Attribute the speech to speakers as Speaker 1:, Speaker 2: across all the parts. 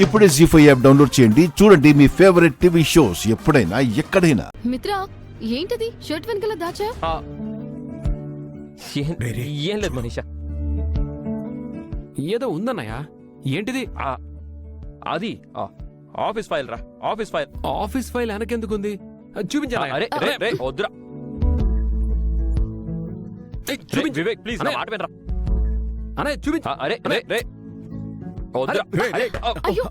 Speaker 1: ఇప్పుడే జీ5 app download చేయండి. చూడండి మీ ఫేవరెట్ టీవీ షోస్ ఎప్పుడైనా ఎక్కడైనా.
Speaker 2: మిత్ర, ఏంటది షర్ట్ వెనకాల దాచా?
Speaker 3: ఏం లేదు మనీషా,
Speaker 4: ఏదో ఉందన్నయ్య. ఏంటిది?
Speaker 3: అది ఆఫీస్ ఫైల్ రా, ఆఫీస్ ఫైల్.
Speaker 4: ఆఫీస్ ఫైల్ వెనకెందుకుంది? చూపించారా?
Speaker 3: అరే వద్దురా వివేక్, ప్లీజ్ నా మాట వినరా.
Speaker 4: అనే చూపించ.
Speaker 3: అరే వద్దురా.
Speaker 2: అయ్యో,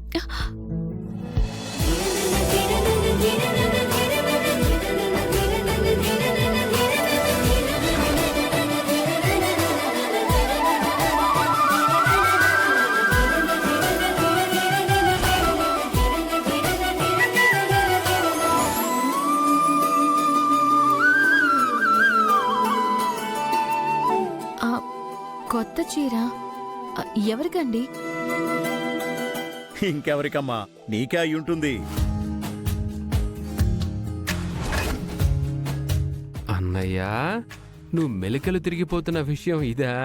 Speaker 2: కొత్త చీర ఎవరికండి?
Speaker 5: ఇంకెవరికమ్మా, నీకే అయ్యుంటుంది.
Speaker 4: అన్నయ్యా, నువ్వు మెలికలు తిరిగిపోతున్న విషయం ఇదా?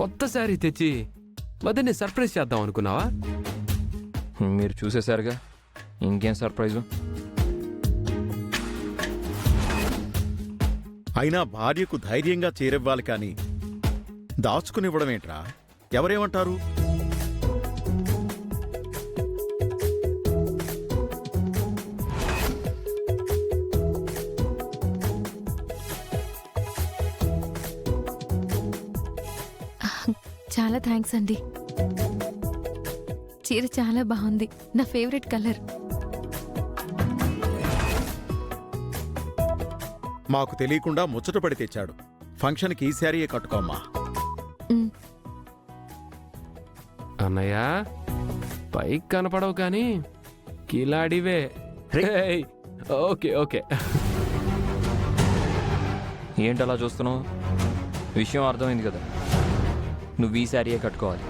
Speaker 4: కొత్త శారీ తెచ్చి మదన్ని సర్ప్రైజ్ చేద్దాం అనుకున్నావా?
Speaker 3: మీరు చూసేశారుగా, ఇంకేం సర్ప్రైజు.
Speaker 5: అయినా భార్యకు ధైర్యంగా చేరివ్వాలి కాని దాచుకునివ్వడమేంట్రా? ఎవరేమంటారు?
Speaker 2: చాలా థ్యాంక్స్ అండి. చీర చాలా బాగుంది, నా ఫేవరెట్ కలర్.
Speaker 5: మాకు తెలియకుండా ముచ్చటపడి తెచ్చాడు. ఫంక్షన్కి ఈ శారీయే కట్టుకోమ్మా.
Speaker 4: అన్నయ్య, పైకి కనపడవు కానీ కిలాడివే. Okay okay.
Speaker 3: ఏంటలా చూస్తున్నావు? విషయం అర్థమైంది కదా, నువ్వు ఈ శారీయే కట్టుకోవాలి.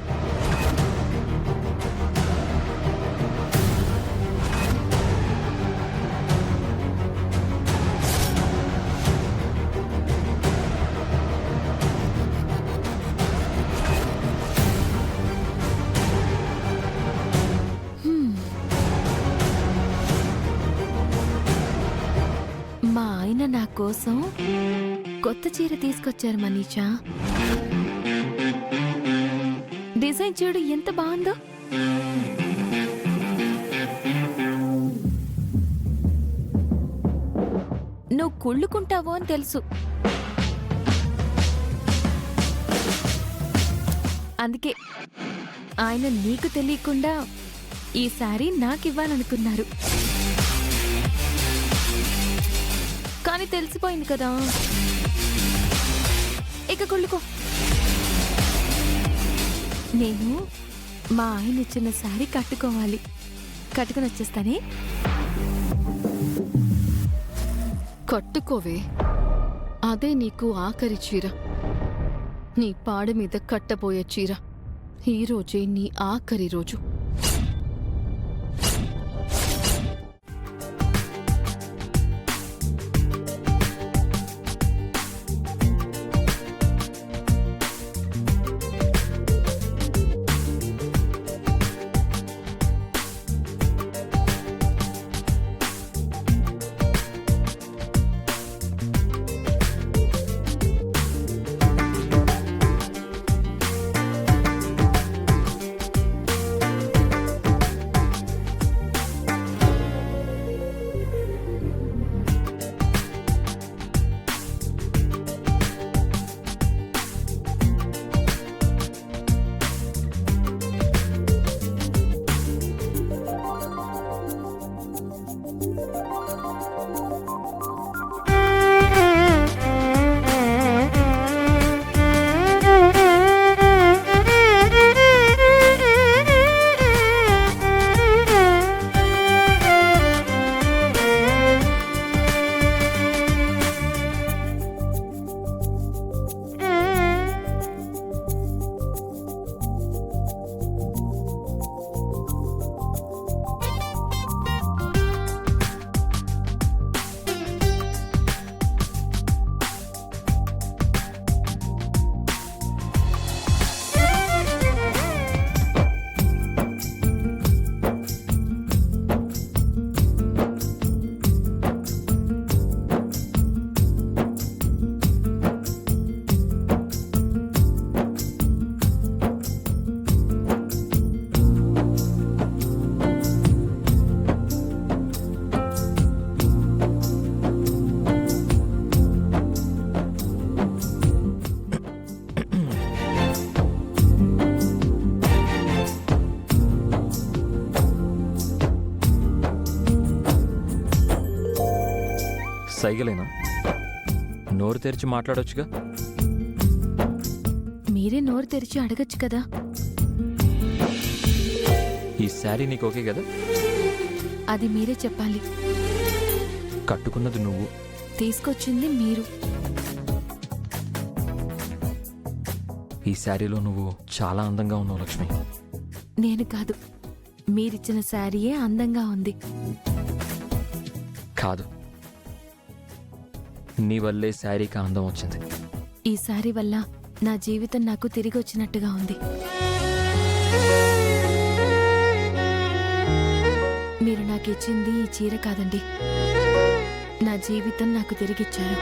Speaker 2: మా ఆయన నా కోసం కొత్త చీర తీసుకొచ్చారు మనీషా. డిజైన్ చూడు ఎంత బాగుందో. నువ్వు కుళ్ళుకుంటావో అని తెలుసు, అందుకే ఆయన నీకు తెలియకుండా ఈ శారీ నాకివ్వాలనుకున్నారు. కానీ తెలిసిపోయింది కదా, ఇక కుళ్ళుకో. నేను మా ఆయన ఇచ్చిన శారీ కట్టుకోవాలి. కట్టుకుని వచ్చేస్తానే.
Speaker 6: కట్టుకోవే, అదే నీకు ఆఖరి చీర. నీ పాడ మీద కట్టబోయే చీర. ఈరోజే నీ ఆఖరి రోజు.
Speaker 3: సైగలేనా? నోరు తెరిచి మాట్లాడొచ్చుగా.
Speaker 2: మీరే నోరు తెరిచి అడగచ్చు కదా.
Speaker 3: ఈ శారీ నీకు ఓకే కదా?
Speaker 2: అది మీరే చెప్పాలి.
Speaker 3: కట్టుకున్నది నువ్వు,
Speaker 2: తీసుకొచ్చింది మీరు.
Speaker 3: ఈ శారీలో నువ్వు చాలా అందంగా ఉన్నావు లక్ష్మి.
Speaker 2: నేను కాదు, మీరిచ్చిన శారీయే అందంగా ఉంది.
Speaker 3: కాదు, నీ వల్లే శారీకి అందం వచ్చింది.
Speaker 2: ఈ శారీ వల్ల నా జీవితం నాకు తిరిగి వచ్చినట్టుగా ఉంది. మీరు నాకిచ్చింది ఈ చీర కాదండి, నా జీవితం నాకు తిరిగిచ్చారు.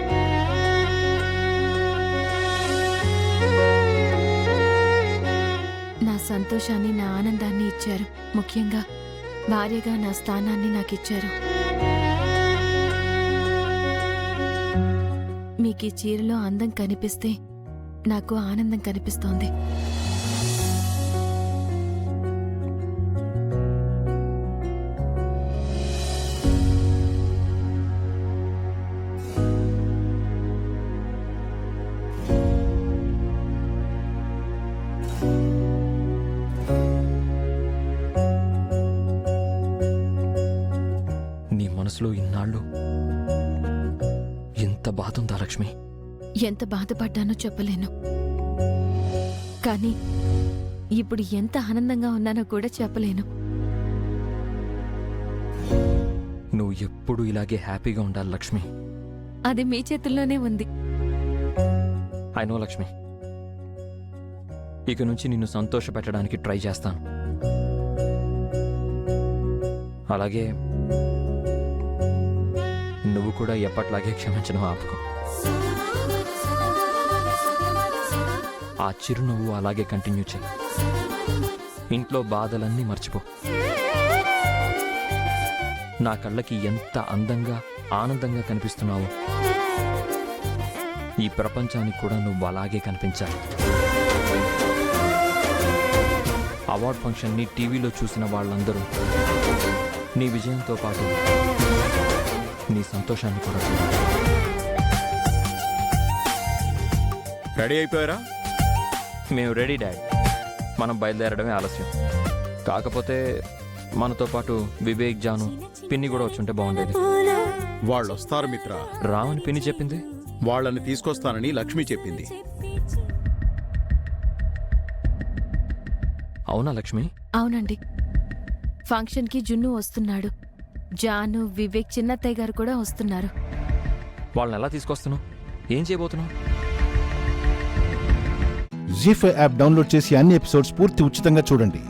Speaker 2: నా సంతోషాన్ని, నా ఆనందాన్ని ఇచ్చారు. ముఖ్యంగా భార్యగా నా స్థానాన్ని నాకిచ్చారు. మీకు ఈ చీరలో అందం కనిపిస్తే నాకు ఆనందం కనిపిస్తోంది.
Speaker 3: నీ మనసులో ఇన్నాళ్ళు ఎంత బాధ ఉందా లక్ష్మి?
Speaker 2: ఎంత బాధపడ్డానో చెప్పలేను, కానీ ఇప్పుడు ఎంత ఆనందంగా ఉన్నానో కూడా చెప్పలేను.
Speaker 3: నువ్వు ఎప్పుడు ఇలాగే హ్యాపీగా ఉండాలి లక్ష్మి.
Speaker 2: అది మీ చేతుల్లోనే ఉంది.
Speaker 3: I know Lakshmi. ఇక నుంచి నిన్ను సంతోష పెట్టడానికి ట్రై చేస్తాను. అలాగే నువ్వు కూడా ఎప్పట్లాగే క్షమించడం ఆపుకో. ఆ చిరునవ్వు అలాగే కంటిన్యూ చేయి. ఇంట్లో బాధలన్నీ మర్చిపో. నా కళ్ళకి ఎంత అందంగా ఆనందంగా కనిపిస్తున్నావో ఈ ప్రపంచానికి కూడా నువ్వు అలాగే కనిపించాలి. అవార్డ్ ఫంక్షన్ని టీవీలో చూసిన వాళ్ళందరూ నీ విజయంతో పాటు నీ సంతోషాన్ని కూడా చూడాలి.
Speaker 5: రెడీ అయిపోయారా?
Speaker 3: మేము రెడీ డాడ్. మనం బయలుదేరడమే ఆలస్యం. కాకపోతే మనతో పాటు వివేక్, జాను, పిన్ని కూడా వచ్చుంటే బాగుండేది.
Speaker 5: వాళ్ళు వస్తారు మిత్ర.
Speaker 3: రామని పిన్ని చెప్పింది.
Speaker 5: వాళ్ళని తీసుకొస్తానని లక్ష్మి చెప్పింది.
Speaker 3: అవునా లక్ష్మి?
Speaker 2: అవునండి, ఫంక్షన్కి జున్ను వస్తున్నాడు. జాను, వివేక్, చిన్నత్తయ్య గారు కూడా వస్తున్నారు.
Speaker 3: వాళ్ళని ఎలా తీసుకొస్తున్నావు? ఏం చేయబోతున్నావు?
Speaker 1: జీ5 యాప్ డౌన్లోడ్ చేసి అన్ని ఎపిసోడ్స్ పూర్తి ఉచితంగా చూడండి.